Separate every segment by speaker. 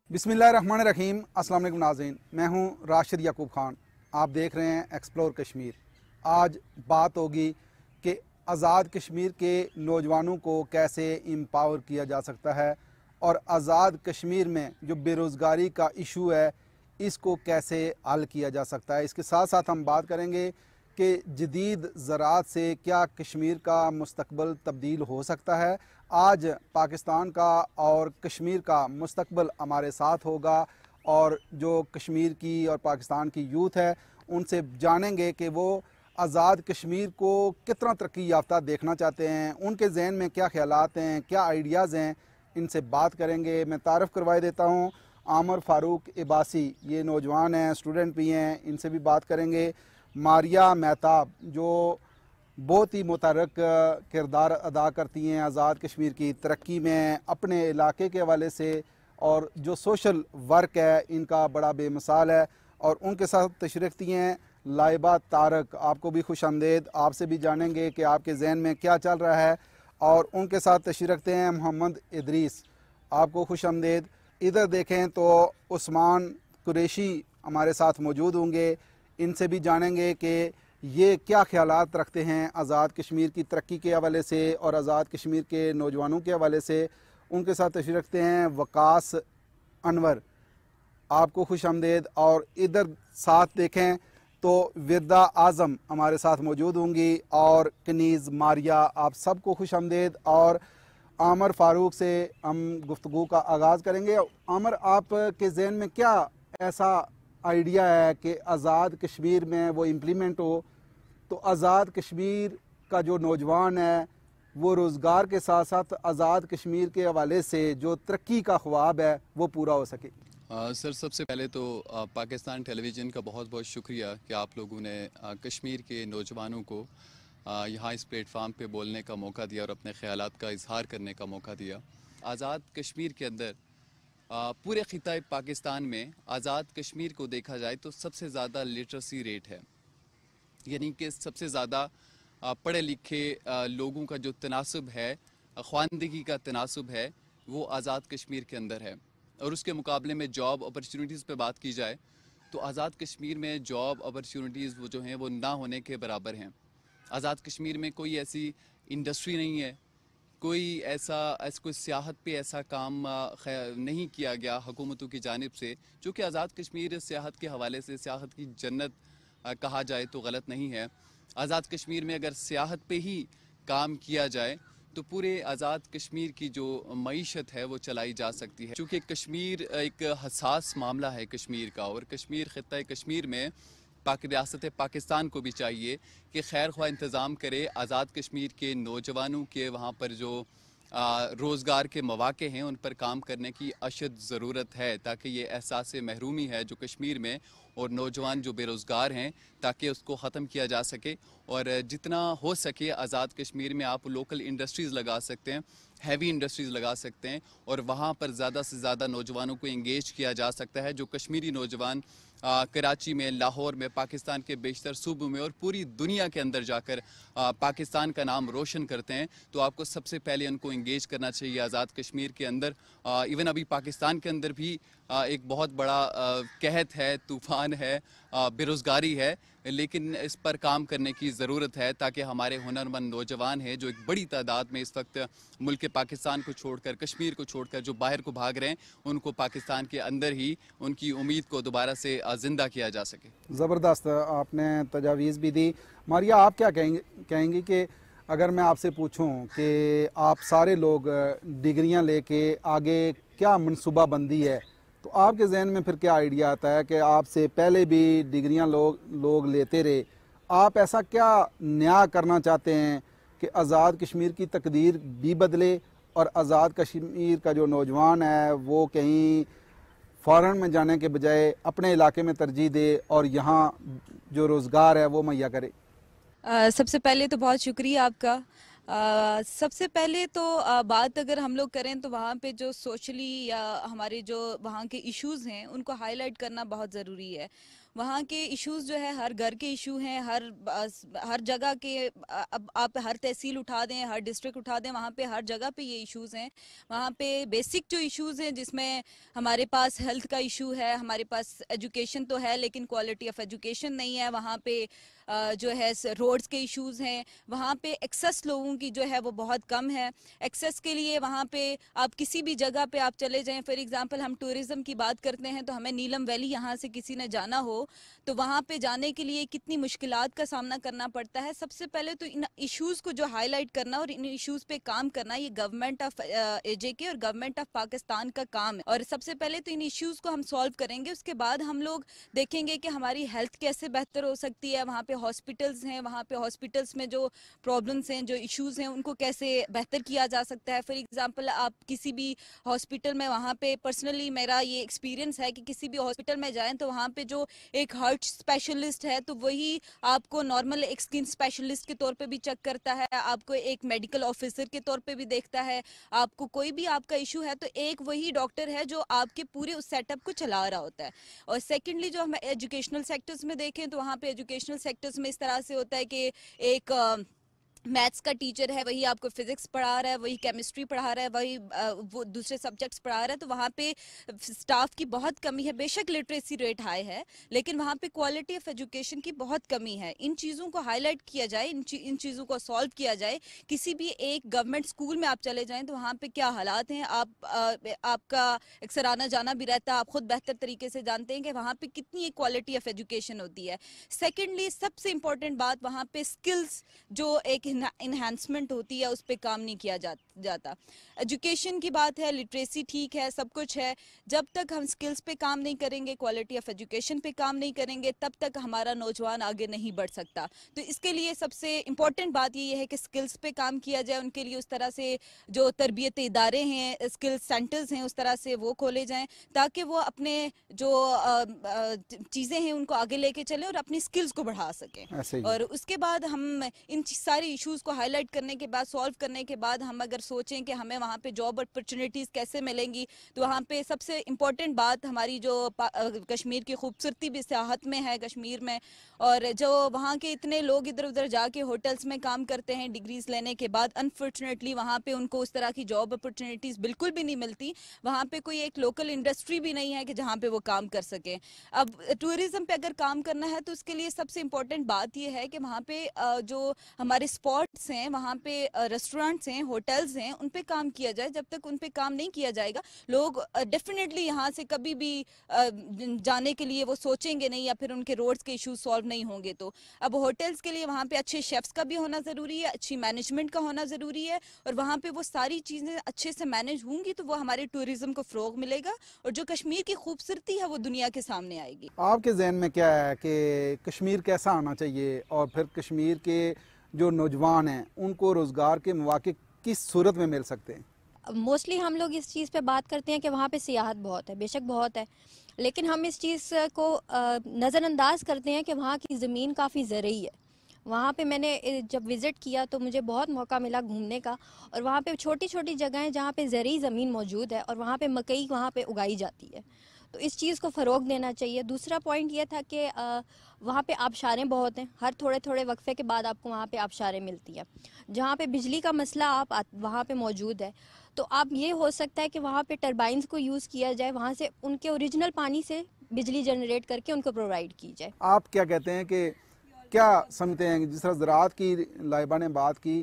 Speaker 1: बिस्मिल्लाहिर्रहमानिर्रहीम। अस्सलाम वालेकुम नाज़रीन, मैं हूं राशिद याकूब खान। आप देख रहे हैं एक्सप्लोर कश्मीर। आज बात होगी कि आज़ाद कश्मीर के नौजवानों को कैसे एम्पावर किया जा सकता है और आज़ाद कश्मीर में जो बेरोज़गारी का इशू है इसको कैसे हल किया जा सकता है। इसके साथ साथ हम बात करेंगे कि जदीद ज़राअत से क्या कश्मीर का मुस्तकबिल तब्दील हो सकता है। आज पाकिस्तान का और कश्मीर का मुस्तकबिल हमारे साथ होगा और जो कश्मीर की और पाकिस्तान की यूथ है उनसे जानेंगे कि वो आज़ाद कश्मीर को कितना तरक्की याफ्ता देखना चाहते हैं, उनके जहन में क्या ख्यालात हैं, क्या आइडियाज़ हैं, इनसे बात करेंगे। मैं तारफ़ करवाए देता हूँ आमर फ़ारूक इबासी, ये नौजवान हैं, स्टूडेंट भी हैं, इनसे भी बात करेंगे। मारिया मेहताब जो बहुत ही मुतहर्रिक किरदार अदा करती हैं आज़ाद कश्मीर की तरक्की में अपने इलाके के हवाले से, और जो सोशल वर्क है इनका बड़ा बेमिसाल है। और उनके साथ तशरीफ़ रखती हैं लाइबा तारक, आपको भी खुश आमदेद। आपसे भी जानेंगे कि आपके जहन में क्या चल रहा है। और उनके साथ तशरीफ़ रखते हैं मोहम्मद इदरीस, आपको खुश आमदेद। इधर देखें तो उस्मान कुरैशी हमारे साथ मौजूद होंगे, इनसे भी जानेंगे कि ये क्या ख्यालात रखते हैं आज़ाद कश्मीर की तरक्की के हवाले से और आज़ाद कश्मीर के नौजवानों के हवाले से। उनके साथ तशरीफ़ रखते हैं वकास अनवर, आपको खुश आमदेद। और इधर साथ देखें तो विरदा आज़म हमारे साथ मौजूद होंगी और कनीज़ मारिया, आप सबको खुश आमदेद। और आमर फ़ारूक से हम गुफ्तगू का आगाज़ करेंगे। आमर, आप के जहन में क्या ऐसा आइडिया है कि आज़ाद कश्मीर में वो इम्प्लीमेंट हो तो आज़ाद कश्मीर का जो नौजवान है वो रोज़गार के साथ साथ आज़ाद कश्मीर के हवाले से जो तरक्की का ख्वाब है वो पूरा हो सके?
Speaker 2: सर, सबसे पहले तो पाकिस्तान टेलीविज़न का बहुत बहुत शुक्रिया कि आप लोगों ने कश्मीर के नौजवानों को यहाँ इस प्लेटफार्म पे बोलने का मौका दिया और अपने ख़यालात का इजहार करने का मौका दिया। आज़ाद कश्मीर के अंदर पूरे ख़िता पाकिस्तान में आज़ाद कश्मीर को देखा जाए तो सबसे ज़्यादा लिटरेसी रेट है, यानी कि सबसे ज़्यादा पढ़े लिखे लोगों का जो तनासब है, ख़्वानदगी का तनासब है, वो आज़ाद कश्मीर के अंदर है। और उसके मुकाबले में जॉब अपॉर्चुनिटीज़ पे बात की जाए तो आज़ाद कश्मीर में जॉब अपॉर्चुनिटीज़ वो जो हैं वो ना होने के बराबर हैं। आज़ाद कश्मीर में कोई ऐसी इंडस्ट्री नहीं है, कोई सियाहत पे ऐसा काम नहीं किया गया हुकूमतों की जानिब से, जो कि आज़ाद कश्मीर सियाहत के हवाले से सियाहत की जन्नत कहा जाए तो गलत नहीं है। आज़ाद कश्मीर में अगर सियाहत पे ही काम किया जाए तो पूरे आज़ाद कश्मीर की जो मईशत है वो चलाई जा सकती है। चूँकि कश्मीर एक हसास मामला है कश्मीर का, और कश्मीर ख़ित्ता कश्मीर में रियासत पाकिस्तान को भी चाहिए कि खैर ख्वाह इंतज़ाम करे आज़ाद कश्मीर के नौजवानों के वहाँ पर जो रोज़गार के मौक़े हैं उन पर काम करने की अशद ज़रूरत है, ताकि ये एहसास महरूमी है जो कश्मीर में और नौजवान जो बेरोज़गार हैं ताकि उसको ख़त्म किया जा सके। और जितना हो सके आज़ाद कश्मीर में आप लोकल इंडस्ट्रीज़ लगा सकते हैं, हैवी इंडस्ट्रीज़ लगा सकते हैं, और वहाँ पर ज़्यादा से ज़्यादा नौजवानों को इंगेज किया जा सकता है। जो कश्मीरी नौजवान कराची में, लाहौर में, पाकिस्तान के बेशतर सूबों में और पूरी दुनिया के अंदर जाकर पाकिस्तान का नाम रोशन करते हैं, तो आपको सबसे पहले उनको इंगेज करना चाहिए आज़ाद कश्मीर के अंदर। इवन अभी पाकिस्तान के अंदर भी एक बहुत बड़ा कहत है, तूफ़ान है, बेरोज़गारी है, लेकिन इस पर काम करने की ज़रूरत है ताकि हमारे हुनरमंद नौजवान हैं जो एक बड़ी तादाद में इस वक्त मुल्क पाकिस्तान को छोड़कर, कश्मीर को छोड़कर जो बाहर को भाग रहे हैं, उनको पाकिस्तान के अंदर ही उनकी उम्मीद को दोबारा से ज़िंदा किया जा सके।
Speaker 1: ज़बरदस्त आपने तजावीज़ भी दी। मारिया, आप क्या कहेंगी कि अगर मैं आपसे पूछूं कि आप सारे लोग डिग्रियां लेके आगे क्या मनसूबाबंदी है, तो आपके जहन में फिर क्या आइडिया आता है कि आपसे पहले भी डिग्रियां लोग लेते रहे, आप ऐसा क्या नया करना चाहते हैं कि आज़ाद कश्मीर की तकदीर भी बदले और आज़ाद कश्मीर का जो नौजवान है वो कहीं फ़ॉरेन में जाने के बजाय अपने इलाके में तरजीह दे और यहाँ जो रोज़गार है वो मुहैया करे?
Speaker 3: सबसे पहले तो बहुत शुक्रिया आपका। सबसे पहले तो बात अगर हम लोग करें तो वहाँ पे जो सोशली या हमारे जो वहाँ के इश्यूज़ हैं उनको हाईलाइट करना बहुत ज़रूरी है। वहाँ के इश्यूज जो है हर घर के इशू हैं, हर जगह के। अब आप हर तहसील उठा दें, हर डिस्ट्रिक्ट उठा दें, वहाँ पे हर जगह पे ये इश्यूज हैं। वहाँ पे बेसिक जो इश्यूज हैं, जिसमें हमारे पास हेल्थ का इशू है, हमारे पास एजुकेशन तो है लेकिन क्वालिटी ऑफ एजुकेशन नहीं है। वहाँ पे जो है रोड्स के इश्यूज हैं। वहाँ पे एक्सेस लोगों की जो है वो बहुत कम है। एक्सेस के लिए वहाँ पे आप किसी भी जगह पे आप चले जाएं, फॉर एग्जांपल हम टूरिज्म की बात करते हैं तो हमें नीलम वैली यहाँ से किसी ने जाना हो तो वहाँ पे जाने के लिए कितनी मुश्किलात का सामना करना पड़ता है। सबसे पहले तो इन इश्यूज को जो हाईलाइट करना और इन इश्यूज पे काम करना, ये गवर्नमेंट ऑफ AJK और गवर्नमेंट ऑफ पाकिस्तान का काम है। और सबसे पहले तो इन इश्यूज को हम सॉल्व करेंगे, उसके बाद हम लोग देखेंगे कि हमारी हेल्थ कैसे बेहतर हो सकती है। वहाँ पे हॉस्पिटल्स हैं, वहाँ पे हॉस्पिटल्स में जो प्रॉब्लम्स हैं, जो इश्यूज हैं, उनको कैसे बेहतर किया जा सकता है। फॉर एग्जांपल आप किसी भी हॉस्पिटल में, वहाँ पे पर्सनली मेरा ये एक्सपीरियंस है कि किसी भी हॉस्पिटल में जाएं तो वहाँ पे जो एक हार्ट स्पेशलिस्ट है तो वही आपको नॉर्मल एक स्किन स्पेशलिस्ट के तौर पे भी चेक करता है, आपको एक मेडिकल ऑफिसर के तौर पे भी देखता है। आपको कोई भी आपका इशू है तो एक वही डॉक्टर है जो आपके पूरे उस सेटअप को चला रहा होता है। और सेकेंडली जो हम एजुकेशनल सेक्टर्स में देखें तो वहाँ पे एजुकेशनल सेक्टर्स में इस तरह से होता है कि एक मैथ्स का टीचर है, वही आपको फिजिक्स पढ़ा रहा है, वही केमिस्ट्री पढ़ा रहा है, वही वो दूसरे सब्जेक्ट्स पढ़ा रहा है। तो वहाँ पे स्टाफ की बहुत कमी है। बेशक लिटरेसी रेट हाई है लेकिन वहाँ पे क्वालिटी ऑफ एजुकेशन की बहुत कमी है। इन चीज़ों को हाईलाइट किया जाए, इन चीज़ों को सॉल्व किया जाए। किसी भी एक गवर्नमेंट स्कूल में आप चले जाएं तो वहाँ पे क्या हालात हैं, आपका अक्सर आना जाना भी रहता है, आप खुद बेहतर तरीके से जानते हैं कि वहाँ पे कितनी एक क्वालिटी ऑफ एजुकेशन होती है। सेकेंडली सबसे इंपॉर्टेंट बात, वहाँ पे स्किल्स जो एक इन्हांसमेंट होती है उस पर काम नहीं किया जाता। एजुकेशन की बात है, लिटरेसी ठीक है, सब कुछ है। जब तक हम स्किल्स पे काम नहीं करेंगे, क्वालिटी ऑफ एजुकेशन पे काम नहीं करेंगे, तब तक हमारा नौजवान आगे नहीं बढ़ सकता। तो इसके लिए सबसे इम्पोर्टेंट बात ये है कि स्किल्स पे काम किया जाए। उनके लिए उस तरह से जो तरबियत इदारे हैं, स्किल सेंटर्स हैं, उस तरह से वो खोले जाएं ताकि वो अपने जो चीज़ें हैं उनको आगे लेके चलें और अपनी स्किल्स को बढ़ा सकें। और उसके बाद हम इन सारी इश्यूज को हाईलाइट करने के बाद, सॉल्व करने के बाद, हम अगर सोचें कि हमें वहाँ पे जॉब अपॉर्चुनिटीज़ कैसे मिलेंगी, तो वहाँ पे सबसे इम्पोर्टेंट बात हमारी जो कश्मीर की खूबसूरती भी सियाहत में है कश्मीर में। और जो वहाँ के इतने लोग इधर उधर जाके होटल्स में काम करते हैं डिग्रीज लेने के बाद, अनफॉर्चुनेटली वहाँ पे उनको उस तरह की जॉब अपॉर्चुनिटीज़ बिल्कुल भी नहीं मिलती। वहाँ पे कोई एक लोकल इंडस्ट्री भी नहीं है कि जहाँ पे वो काम कर सके। अब टूरिज्म पे अगर काम करना है तो उसके लिए सबसे इम्पोर्टेंट बात ये है कि वहाँ पे जो हमारे स्पॉट्स हैं, वहाँ पे रेस्टोरेंट्स हैं, होटल्स हैं, उन पे काम किया जाए। जब तक उन पे काम नहीं किया जाएगा, लोग डेफिनेटली यहाँ से कभी भी जाने के लिए वो सोचेंगे नहीं, या फिर उनके रोड्स के इश्यूज सॉल्व नहीं होंगे। तो अब होटल्स के लिए वहाँ पे अच्छे शेफ्स का भी होना ज़रूरी है, अच्छी मैनेजमेंट का होना ज़रूरी है। और वहाँ पे वो सारी चीज़ें अच्छे से मैनेज होंगी तो वो हमारे टूरिज्म को फ़रोग मिलेगा और जो कश्मीर की खूबसूरती है वो दुनिया के सामने आएगी।
Speaker 1: आपके जहन में क्या है कि कश्मीर कैसा आना चाहिए, और फिर कश्मीर के जो नौजवान हैं उनको रोज़गार के मौके किस सूरत में मिल सकते हैं?
Speaker 4: मोस्टली हम लोग इस चीज़ पे बात करते हैं कि वहाँ पे सियाहत बहुत है, बेशक बहुत है, लेकिन हम इस चीज़ को नज़रअंदाज करते हैं कि वहाँ की ज़मीन काफ़ी ज़रूरी है। वहाँ पे मैंने जब विज़िट किया तो मुझे बहुत मौका मिला घूमने का, और वहाँ पे छोटी छोटी जगहें जहाँ पे ज़रूरी ज़मीन मौजूद है और वहाँ पे मकई वहाँ पे उगाई जाती है। तो इस चीज़ को फ़रोग देना चाहिए। दूसरा पॉइंट ये था कि वहाँ पे आबशारें बहुत हैं, हर थोड़े थोड़े वक्फे के बाद आपको वहाँ पे आबशारें मिलती हैं। जहाँ पे बिजली का मसला वहाँ पे मौजूद है, तो आप ये हो सकता है कि वहाँ पे टरबाइंस को यूज़ किया जाए, वहाँ से उनके ओरिजिनल पानी से बिजली जनरेट करके उनको प्रोवाइड की जाए।
Speaker 1: आप क्या कहते हैं कि क्या समझते हैं, जिस तरह ज़राअत की लाइबा ने बात की,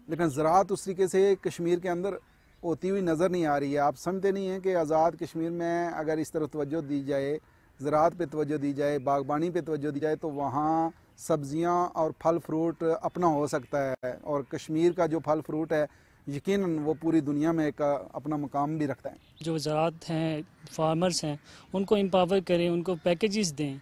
Speaker 1: लेकिन ज़राअत उस तरीके से कश्मीर के अंदर होती हुई नज़र नहीं आ रही है। आप समझते नहीं हैं कि आज़ाद कश्मीर में अगर इस तरफ तवज्जो दी जाए, ज़राअत पे तवज्जो दी जाए, बागबानी पे तवज्जो दी जाए, तो वहाँ सब्ज़ियाँ और फल फ्रूट अपना हो सकता है, और कश्मीर का जो फल फ्रूट है यकीनन वो पूरी दुनिया में एक अपना मुकाम भी रखता है।
Speaker 5: जो ज़राअत हैं, फार्मर्स हैं, उनको एम्पावर करें, उनको पैकेजेस दें,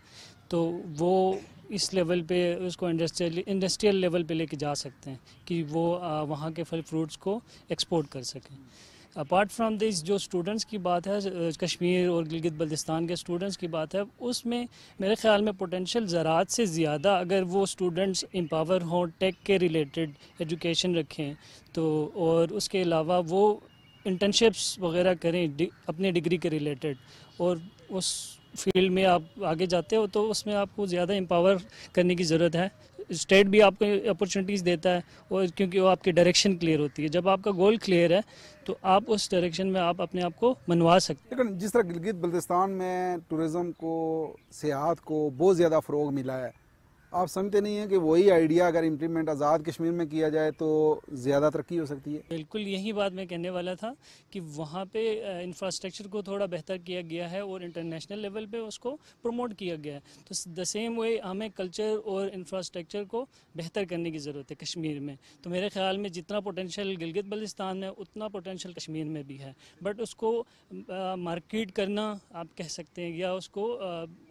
Speaker 5: तो वो इस लेवल पे उसको इंडस्ट्रियल लेवल पे लेके जा सकते हैं कि वो वहाँ के फल फ्रूट्स को एक्सपोर्ट कर सकें। अपार्ट फ्राम दिस, जो स्टूडेंट्स की बात है, कश्मीर और गिलगित बल्तिस्तान के स्टूडेंट्स की बात है, उसमें मेरे ख्याल में पोटेंशियल ज़राअत से ज़्यादा अगर वो स्टूडेंट्स एम्पावर हों, टेक के रिलेटेड एजुकेशन रखें तो, और उसके अलावा वो इंटर्नशिप्स वगैरह करें अपने डिग्री के रिलेटेड, और उस फील्ड में आप आगे जाते हो तो उसमें आपको ज़्यादा एम्पावर करने की ज़रूरत है। स्टेट भी आपको अपॉर्चुनिटीज़ देता है और क्योंकि वो आपकी डायरेक्शन क्लियर होती है। जब आपका गोल क्लियर है तो आप उस डायरेक्शन में आप अपने आप को मनवा सकते हैं।
Speaker 1: लेकिन जिस तरह गिलगित बल्तिस्तान में टूरिज़म को, सियाहत को बहुत ज़्यादा फ़रोग मिला है, आप समझते नहीं हैं कि वही आइडिया अगर इम्प्लीमेंट आज़ाद कश्मीर में किया जाए तो ज़्यादा तरक्की हो सकती है?
Speaker 5: बिल्कुल यही बात मैं कहने वाला था कि वहाँ पे इंफ्रास्ट्रक्चर को थोड़ा बेहतर किया गया है और इंटरनेशनल लेवल पे उसको प्रमोट किया गया है। तो द सेम वे हमें कल्चर और इंफ्रास्ट्रक्चर को बेहतर करने की ज़रूरत है कश्मीर में। तो मेरे ख्याल में जितना पोटेंशियल गिलगित बल्तिस्तान में उतना पोटेंशियल कश्मीर में भी है, बट उसको मार्केट करना आप कह सकते हैं या उसको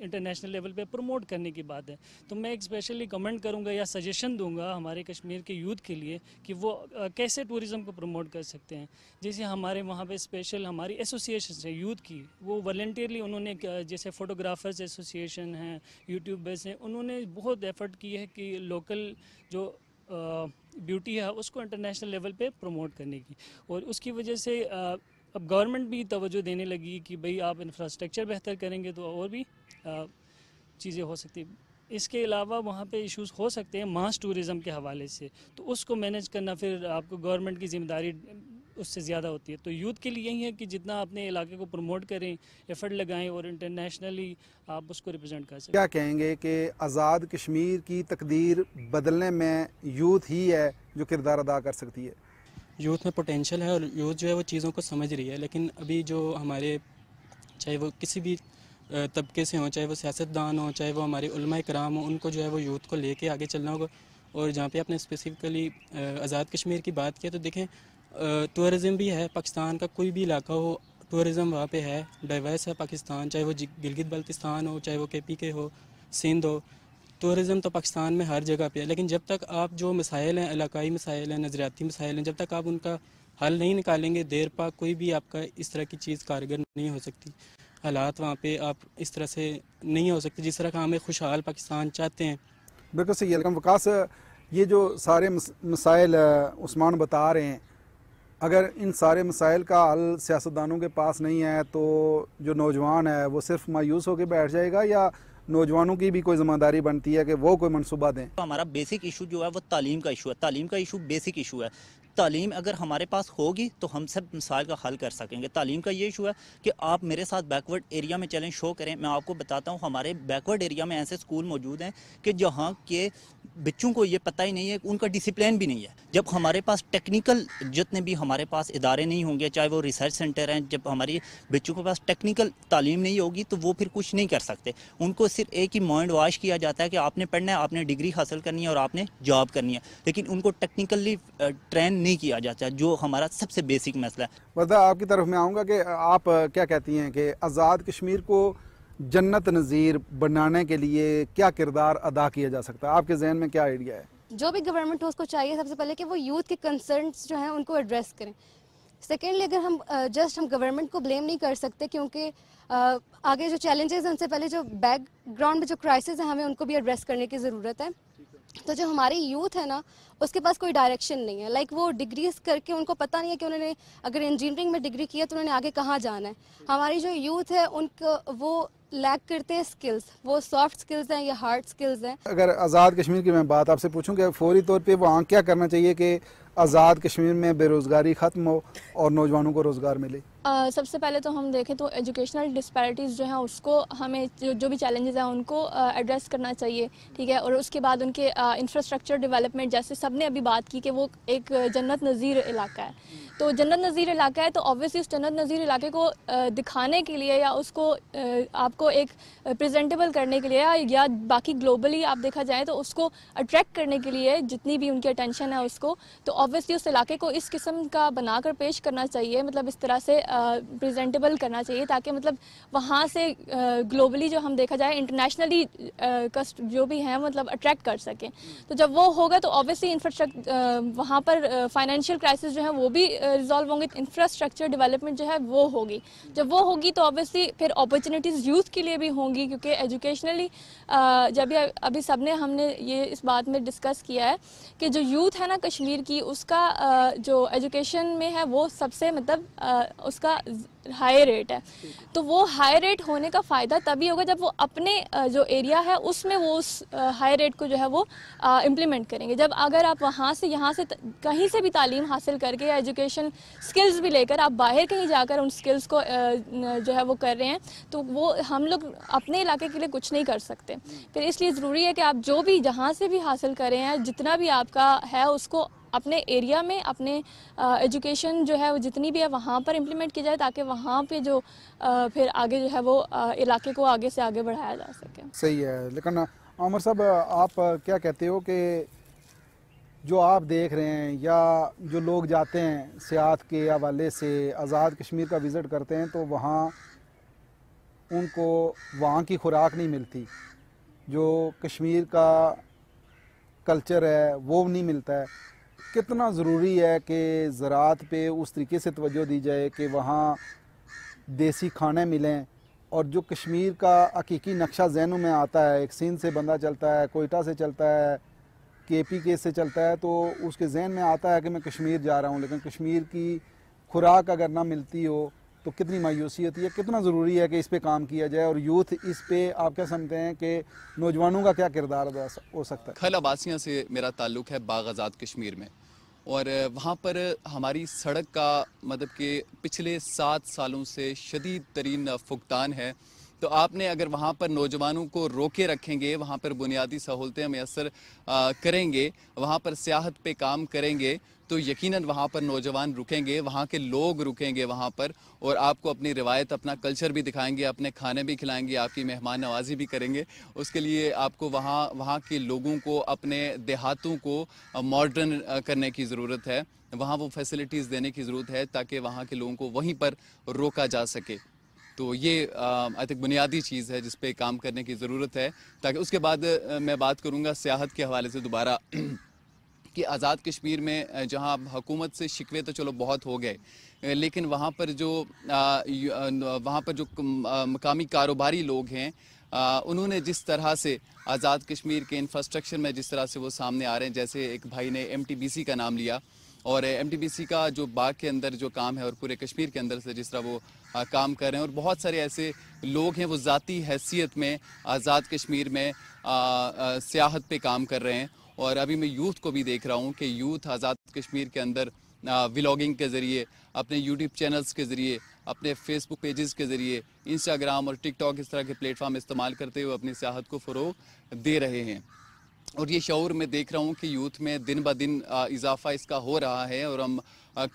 Speaker 5: इंटरनेशनल लेवल पे प्रमोट करने की बात है। तो मैं स्पेशली कमेंट करूंगा या सजेशन दूंगा हमारे कश्मीर के यूथ के लिए कि वो कैसे टूरिज़्म को प्रमोट कर सकते हैं। जैसे हमारे वहाँ पे स्पेशल हमारी एसोसिएशन है यूथ की, वो वॉलंटियरली उन्होंने जैसे फ़ोटोग्राफर्स एसोसिएशन हैं, यूट्यूबर्स हैं, उन्होंने बहुत एफर्ट की है कि लोकल जो ब्यूटी है उसको इंटरनेशनल लेवल पे प्रमोट करने की। और उसकी वजह से अब गवर्नमेंट भी तवज्जो देने लगी कि भाई आप इंफ्रास्ट्रक्चर बेहतर करेंगे तो और भी चीज़ें हो सकती हैं। इसके अलावा वहाँ पे इश्यूज़ हो सकते हैं मास टूरिज़म के हवाले से, तो उसको मैनेज करना फिर आपको गवर्नमेंट की ज़िम्मेदारी उससे ज़्यादा होती है। तो यूथ के लिए यही है कि जितना अपने इलाके को प्रमोट करें, एफर्ट लगाएं और इंटरनेशनली आप उसको रिप्रेजेंट कर सकें।
Speaker 1: क्या कहेंगे कि आज़ाद कश्मीर की तकदीर बदलने में यूथ ही है जो किरदार अदा कर सकती है?
Speaker 6: यूथ में पोटेंशियल है और यूथ जो है वो चीज़ों को समझ रही है, लेकिन अभी जो हमारे चाहे वो किसी भी तबके से हों, चाहे वो सियासतदान हों, चाहे वो हमारे उलमा इकराम हों, उनको जो है वो यूथ को लेके आगे चलना होगा। और जहाँ पे आपने स्पेसिफिकली आज़ाद कश्मीर की बात की तो देखें टूरिज़म भी है, पाकिस्तान का कोई भी इलाका हो टूरिज़म वहाँ पे है, डाइवर्स है पाकिस्तान, चाहे वो गिलगित बल्तिस्तान हो, चाहे वो KP के हो, सिंध हो, टूरिज़म तो पाकिस्तान में हर जगह पे है। लेकिन जब तक आप जो मसाइल हैं, इलाकाई मसाइल हैं, नज़रियाती मसाइल हैं, जब तक आप उनका हल नहीं निकालेंगे, देर पा कोई भी आपका इस तरह की चीज़ कारगर नहीं हो सकती। हालात वहाँ पे आप इस तरह से नहीं हो सकते जिस तरह का हमें खुशहाल पाकिस्तान चाहते हैं।
Speaker 1: बिल्कुल सही है। वकास, ये जो सारे मसाइल उस्मान बता रहे हैं, अगर इन सारे मसाइल का हल सियासतदानों के पास नहीं है तो जो नौजवान है वो सिर्फ मायूस होकर बैठ जाएगा, या नौजवानों की भी कोई ज़िम्मेदारी बनती है कि वो कोई मनसूबा दें?
Speaker 7: तो हमारा बेसिक इशू जो है वो तालीम का इशू है। तालीम का इशू बेसिक इशू है। तालीम अगर हमारे पास होगी तो हम सब मसाइल का हल कर सकेंगे। तालीम का ये इशू है कि आप मेरे साथ बैकवर्ड एरिया में चलें, शो करें। मैं आपको बताता हूँ हमारे बैकवर्ड एरिया में ऐसे स्कूल मौजूद हैं कि जहाँ के बच्चों को ये पता ही नहीं है, उनका डिसिप्लिन भी नहीं है। जब हमारे पास टेक्निकल जितने भी हमारे पास इदारे नहीं होंगे, चाहे वो रिसर्च सेंटर हैं, जब हमारी बच्चों के पास टेक्निकल तालीम नहीं होगी तो वो फिर कुछ नहीं कर सकते। उनको सिर्फ एक ही माइंड वॉश किया जाता है कि आपने पढ़ना है, आपने डिग्री हासिल करनी है और आपने जॉब करनी है, लेकिन उनको टेक्निकली ट्रेन नहीं किया जाता, जो हमारा सबसे बेसिक मसला है।
Speaker 1: वर्दा, आपकी तरफ मैं आऊँगा कि आप क्या कहती हैं कि आज़ाद कश्मीर को जन्नत नज़ीर बनाने के लिए क्या किरदार अदा किया जा सकता है? आपके जहन में क्या आइडिया है?
Speaker 8: जो भी गवर्नमेंट हो उसको चाहिए सबसे पहले कि वो यूथ के कंसर्न्स जो हैं उनको एड्रेस करें। सेकेंडली, अगर हम हम गवर्नमेंट को ब्लेम नहीं कर सकते, क्योंकि आगे जो चैलेंजेस हैं उनसे पहले जो बैकग्राउंड में जो क्राइसिस हैं हमें उनको भी एड्रेस करने की ज़रूरत है। तो जो हमारी यूथ है ना, उसके पास कोई डायरेक्शन नहीं है। लाइक वो डिग्रीज करके उनको पता नहीं है कि उन्होंने अगर इंजीनियरिंग में डिग्री की है तो उन्होंने आगे कहाँ जाना है। हमारी जो यूथ है उनको वो लैक करते हैं स्किल्स, वो सॉफ्ट स्किल्स हैं या हार्ड स्किल्स हैं।
Speaker 1: अगर आज़ाद कश्मीर की मैं बात आपसे पूछूं कि फौरी तौर पे वहाँ क्या करना चाहिए कि आज़ाद कश्मीर में बेरोज़गारी ख़त्म हो और नौजवानों को रोज़गार मिले?
Speaker 9: सबसे पहले तो हम देखें तो एजुकेशनल डिस्पैरिटीज़ जो हैं उसको हमें जो भी चैलेंजेस हैं उनको एड्रेस करना चाहिए, ठीक है। और उसके बाद उनके इंफ्रास्ट्रक्चर डेवलपमेंट, जैसे सब ने अभी बात की कि वो एक जन्नत नज़ीर इलाका है, तो जन्नत नज़ीर इलाका है तो ऑब्वियसली उस जन्नत नज़ीर इलाके को दिखाने के लिए या उसको आपको एक प्रेजेंटेबल करने के लिए या बाकी ग्लोबली आप देखा जाए तो उसको अट्रैक्ट करने के लिए जितनी भी उनकी अटेंशन है उसको, तो ऑब्वियसली उस इलाके को इस किस्म का बनाकर पेश करना चाहिए, मतलब इस तरह से प्रेजेंटेबल करना चाहिए ताकि मतलब वहाँ से ग्लोबली जो हम देखा जाए इंटरनेशनली कस्ट जो भी हैं मतलब अट्रैक्ट कर सकें। तो जब वो होगा तो ऑब्वियसली इंफ्रास्ट्रक्चर वहाँ पर फाइनेंशियल क्राइसिस जो है वो भी रिजॉल्व होंगे, इंफ्रास्ट्रक्चर डेवलपमेंट जो है वो होगी। जब वो होगी तो ऑब्वियसली फिर अपॉर्चुनिटीज़ यूथ के लिए भी होंगी, क्योंकि एजुकेशनली जब अभी सबने हमने ये इस बात में डिस्कस किया है कि जो यूथ है ना कश्मीर की, उसका जो एजुकेशन में है वो सबसे मतलब उसका हाई रेट है। तो वो हाई रेट होने का फ़ायदा तभी होगा जब वो अपने जो एरिया है उसमें वो उस हाई रेट को जो है वो इम्प्लीमेंट करेंगे। जब अगर आप वहाँ से यहाँ से कहीं से भी तालीम हासिल करके या एजुकेशन स्किल्स भी लेकर आप बाहर कहीं जाकर उन स्किल्स को जो है वो कर रहे हैं, तो वो हम लोग अपने इलाके के लिए कुछ नहीं कर सकते। फिर इसलिए ज़रूरी है कि आप जो भी जहाँ से भी हासिल करें हैं, जितना भी आपका है उसको अपने एरिया में अपने एजुकेशन जो है वो जितनी भी है वहाँ पर इम्प्लीमेंट की जाए, ताकि वहाँ पे जो फिर आगे जो है वो इलाके को आगे से आगे बढ़ाया जा सके।
Speaker 1: सही है। लेकिन आमिर साहब, आप क्या कहते हो कि जो आप देख रहे हैं या जो लोग जाते हैं सियाहत के हवाले से आज़ाद कश्मीर का विज़िट करते हैं, तो वहाँ उनको वहाँ की खुराक नहीं मिलती, जो कश्मीर का कल्चर है वो नहीं मिलता है। कितना ज़रूरी है कि ज़राअत पे उस तरीके से तवज्जो दी जाए कि वहाँ देसी खाने मिलें, और जो कश्मीर का हकीकी नक्शा ज़हनों में आता है, एक सिंध से बंदा चलता है, कोयटा से चलता है, KPK से चलता है, तो उसके जहन में आता है कि मैं कश्मीर जा रहा हूँ, लेकिन कश्मीर की खुराक अगर ना मिलती हो तो कितनी मायूसी होती है। कितना ज़रूरी है कि इस पे काम किया जाए, और यूथ इस पे आप क्या समझते हैं कि नौजवानों का क्या किरदार अदा हो सकता है?
Speaker 2: खल अब्बासिया से मेरा ताल्लुक़ है, बाग आज़ाद कश्मीर में, और वहाँ पर हमारी सड़क का मतलब कि पिछले 7 सालों से शदीद तरीन फुकदान है। तो आपने अगर वहाँ पर नौजवानों को रोके रखेंगे, वहाँ पर बुनियादी सहूलतें मैसर करेंगे, वहाँ पर सियाहत पे काम करेंगे, तो यकीनन वहाँ पर नौजवान रुकेंगे, वहाँ के लोग रुकेंगे वहाँ पर, और आपको अपनी रिवायत, अपना कल्चर भी दिखाएंगे, अपने खाने भी खिलाएंगे, आपकी मेहमान नवाजी भी करेंगे। उसके लिए आपको वहाँ के लोगों को, अपने देहातों को मॉडर्न करने की ज़रूरत है, वहाँ वो फैसिलिटीज़ देने की ज़रूरत है ताकि वहाँ के लोगों को वहीं पर रोका जा सके। तो ये आई थिंक बुनियादी चीज़ है जिस पे काम करने की ज़रूरत है। ताकि उसके बाद मैं बात करूँगा सियाहत के हवाले से दोबारा कि आज़ाद कश्मीर में जहाँ हुकूमत से शिकवे तो चलो बहुत हो गए, लेकिन वहाँ पर जो मकामी कारोबारी लोग हैं, उन्होंने जिस तरह से आज़ाद कश्मीर के इंफ्रास्ट्रक्चर में जिस तरह से वो सामने आ रहे हैं, जैसे एक भाई ने MTBC का नाम लिया, और MTBC का जो बाग के अंदर जो काम है और पूरे कश्मीर के अंदर से जिस तरह वो काम कर रहे हैं, और बहुत सारे ऐसे लोग हैं वो ज़ाती हैसियत में आज़ाद कश्मीर में सियाहत पे काम कर रहे हैं। और अभी मैं यूथ को भी देख रहा हूँ कि यूथ आज़ाद कश्मीर के अंदर व्लॉगिंग के ज़रिए, अपने YouTube चैनल्स के ज़रिए, अपने फेसबुक पेजेस के ज़रिए, इंस्टाग्राम और टिकटॉक इस तरह के प्लेटफॉर्म इस्तेमाल करते हुए अपनी सियाहत को फ़रोग़ दे रहे हैं। और ये शऊर मैं देख रहा हूँ कि यूथ में दिन ब दिन इजाफा इसका हो रहा है, और हम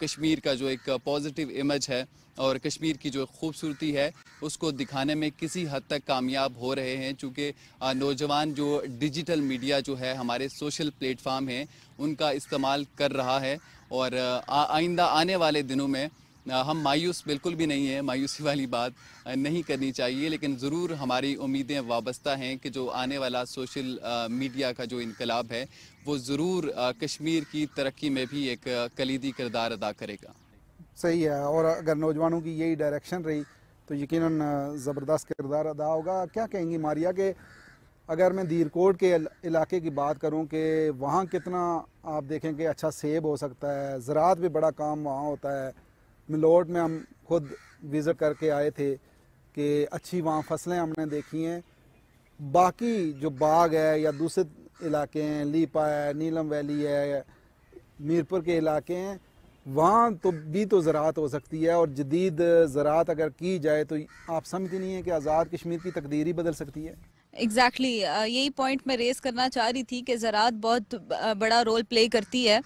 Speaker 2: कश्मीर का जो एक पॉजिटिव इमेज है और कश्मीर की जो खूबसूरती है उसको दिखाने में किसी हद तक कामयाब हो रहे हैं। चूँकि नौजवान जो डिजिटल मीडिया जो है, हमारे सोशल प्लेटफार्म हैं, उनका इस्तेमाल कर रहा है, और आइंदा आने वाले दिनों में हम मायूस बिल्कुल भी नहीं हैं, मायूसी वाली बात नहीं करनी चाहिए, लेकिन ज़रूर हमारी उम्मीदें वाबस्ता हैं कि जो आने वाला सोशल मीडिया का जो इनकलाब है वो ज़रूर कश्मीर की तरक्की में भी एक कलीदी किरदार अदा करेगा।
Speaker 1: सही है, और अगर नौजवानों की यही डायरेक्शन रही तो यकीनन ज़बरदस्त किरदार अदा होगा। क्या कहेंगी मारिया कि अगर मैं दीरकोट के इलाके की बात करूं कि वहाँ कितना आप देखें कि अच्छा सेब हो सकता है, ज़राअत भी बड़ा काम वहाँ होता है। मिलोट में हम खुद विज़िट करके आए थे कि अच्छी वहाँ फसलें हमने देखी हैं। बाकी जो बाग है या दूसरे इलाके हैं, लीपा है, नीलम वैली है, मीरपुर के इलाके हैं, वहाँ तो भी तो ज़राअत हो सकती है, और जदीद ज़राअत अगर की जाए तो आप समझती नहीं है कि आज़ाद कश्मीर की तकदीर ही बदल सकती है?
Speaker 3: एग्जैक्टली यही पॉइंट मैं रेस करना चाह रही थी कि ज़राअत बहुत बड़ा रोल प्ले करती है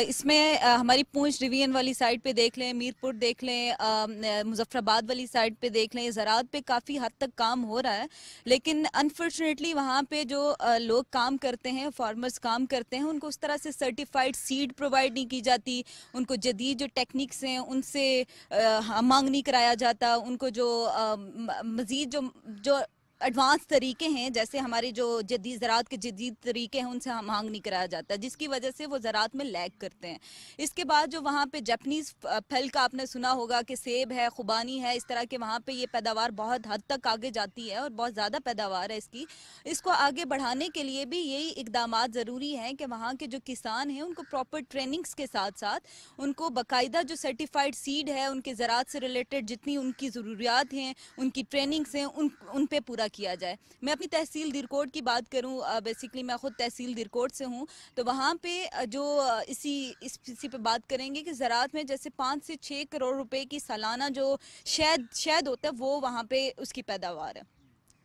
Speaker 3: इसमें। हमारी पूंछ डिवीजन वाली साइड पे देख लें, मीरपुर देख लें, मुजफ्फराबाद वाली साइड पे देख लें, ज़राअत पे काफ़ी हद तक काम हो रहा है, लेकिन अनफॉर्चुनेटली वहाँ पे जो लोग काम करते हैं, फार्मर्स काम करते हैं, उनको उस तरह से सर्टिफाइड सीड प्रोवाइड नहीं की जाती, उनको जदीद जो टेक्निक्स हैं उनसे मांग नहीं कराया जाता, उनको जो मज़ीद जो एडवांस तरीके हैं, जैसे हमारे जो जदीद ज़राअत के जदीद तरीके हैं उनसे हम मांग नहीं कराया जाता, जिसकी वजह से वो ज़राअत में लैग करते हैं। इसके बाद जो वहाँ पे जापानीज़ फल का आपने सुना होगा कि सेब है, खुबानी है, इस तरह के वहाँ पे ये पैदावार बहुत हद तक आगे जाती है और बहुत ज़्यादा पैदावार है इसकी। इसको आगे बढ़ाने के लिए भी यही इकदामात ज़रूरी हैं कि वहाँ के जो किसान हैं उनको प्रॉपर ट्रेनिंग्स के साथ साथ उनको बाकायदा जो सर्टिफाइड सीड है, उनके ज़राअत से रिलेटेड जितनी उनकी ज़रूरियात हैं, उनकी ट्रेनिंग्स हैं, उन पे पूरा किया जाए। मैं अपनी तहसील दिरकोट की बात करूं, बेसिकली मैं खुद तहसील दिरकोट से हूं, तो वहाँ पे जो इसी पे बात करेंगे कि ज़राअत में जैसे 5 से 6 करोड़ रुपए की सालाना जो शहद होता है वो वहाँ पे उसकी पैदावार है।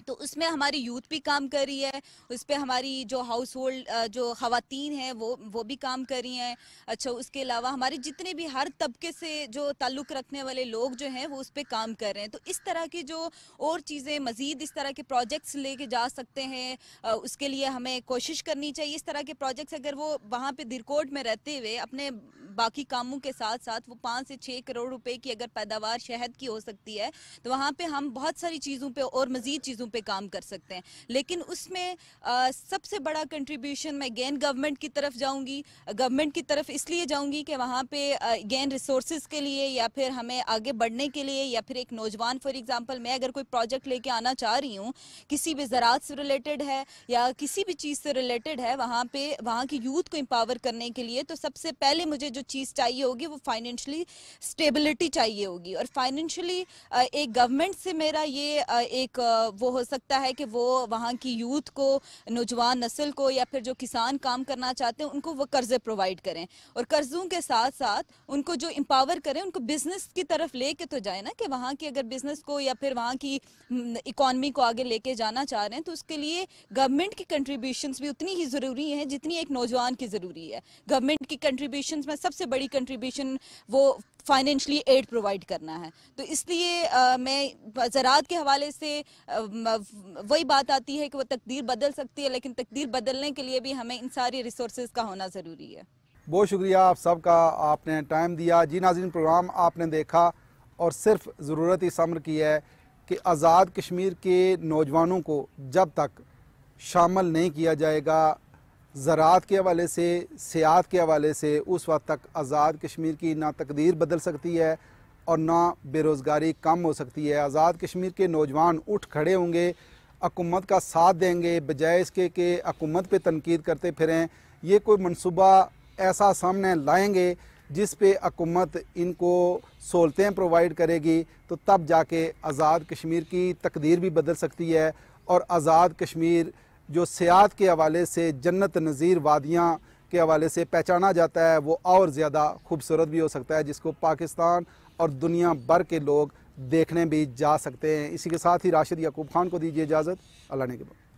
Speaker 3: तो उसमें हमारी यूथ भी काम कर रही है, उस पर हमारी जो हाउस होल्ड जो ख़वातीन हैं वो भी काम कर रही हैं। अच्छा, उसके अलावा हमारे जितने भी हर तबके से जो ताल्लुक़ रखने वाले लोग जो हैं वो उस पर काम कर रहे हैं। तो इस तरह की जो और चीज़ें मज़ीद इस तरह के प्रोजेक्ट्स लेके जा सकते हैं, उसके लिए हमें कोशिश करनी चाहिए। इस तरह के प्रोजेक्ट्स अगर वो वहाँ पे दिरकोट में रहते हुए अपने बाकी कामों के साथ साथ वो 5 से 6 करोड़ रुपए की अगर पैदावार शहद की हो सकती है तो वहाँ पे हम बहुत सारी चीज़ों पे और मज़ीद चीज़ों पे काम कर सकते हैं। लेकिन उसमें सबसे बड़ा कंट्रीब्यूशन मैं अगेन गवर्नमेंट की तरफ जाऊँगी। गवर्नमेंट की तरफ इसलिए जाऊँगी कि वहाँ पे अगेन रिसोर्सेज के लिए या फिर हमें आगे बढ़ने के लिए, या फिर एक नौजवान फॉर एग्जांपल मैं अगर कोई प्रोजेक्ट लेके आना चाह रही हूँ, किसी भी ज़राअत से रिलेटेड है या किसी भी चीज़ से रिलेटेड है, वहाँ पे वहाँ की यूथ को एम्पावर करने के लिए, तो सबसे पहले मुझे जो चीज़ चाहिए होगी वो फाइनेंशियली स्टेबिलिटी चाहिए होगी। और फाइनेंशियली एक गवर्नमेंट से मेरा ये एक वो हो सकता है कि वो वहाँ की यूथ को, नौजवान नस्ल को, या फिर जो किसान काम करना चाहते हैं उनको वो कर्जे प्रोवाइड करें, और कर्जों के साथ साथ उनको जो एम्पावर करें, उनको बिजनेस की तरफ लेके तो जाए ना, कि वहाँ की अगर बिजनेस को या फिर वहाँ की इकॉनमी को आगे लेके जाना चाह रहे हैं तो उसके लिए गवर्नमेंट की कंट्रीब्यूशंस भी उतनी ही ज़रूरी हैं जितनी एक नौजवान की ज़रूरी है। गवर्नमेंट की कंट्रीब्यूशंस में सबसे बड़ी कंट्रीब्यूशन वो फाइनेंशियली एड प्रोवाइड करना है। तो इसलिए मैं ज़राअत के हवाले से वही बात आती है कि वो तकदीर बदल सकती है, लेकिन तकदीर बदलने के लिए भी हमें इन सारी रिसोर्सेज का होना ज़रूरी है।
Speaker 1: बहुत शुक्रिया आप सबका, आपने टाइम दिया। जी नाज़रीन, प्रोग्राम आपने देखा और सिर्फ ज़रूरत इस अमर की है कि आज़ाद कश्मीर के नौजवानों को जब तक शामिल नहीं किया जाएगा ज़राअत के हवाले से, सियाहत के हवाले से, उस वक्त तक आज़ाद कश्मीर की ना तकदीर बदल सकती है और ना बेरोज़गारी कम हो सकती है। आज़ाद कश्मीर के नौजवान उठ खड़े होंगे, हुकूमत का साथ देंगे, बजाय इसके कि हुकूमत पे तनकीद करते फिरें। ये कोई मनसूबा ऐसा सामने लाएंगे जिस पे हुकूमत इनको सहूलतें प्रोवाइड करेगी, तो तब जाके आज़ाद कश्मीर की तकदीर भी बदल सकती है। और आज़ाद कश्मीर जो सियाहत के हवाले से जन्नत नज़ीर वादियाँ के हवाले से पहचाना जाता है, वो और ज़्यादा खूबसूरत भी हो सकता है, जिसको पाकिस्तान और दुनिया भर के लोग देखने भी जा सकते हैं। इसी के साथ ही राशिद याकूब खान को दीजिए इजाज़त। अल्लाह ने के बाद।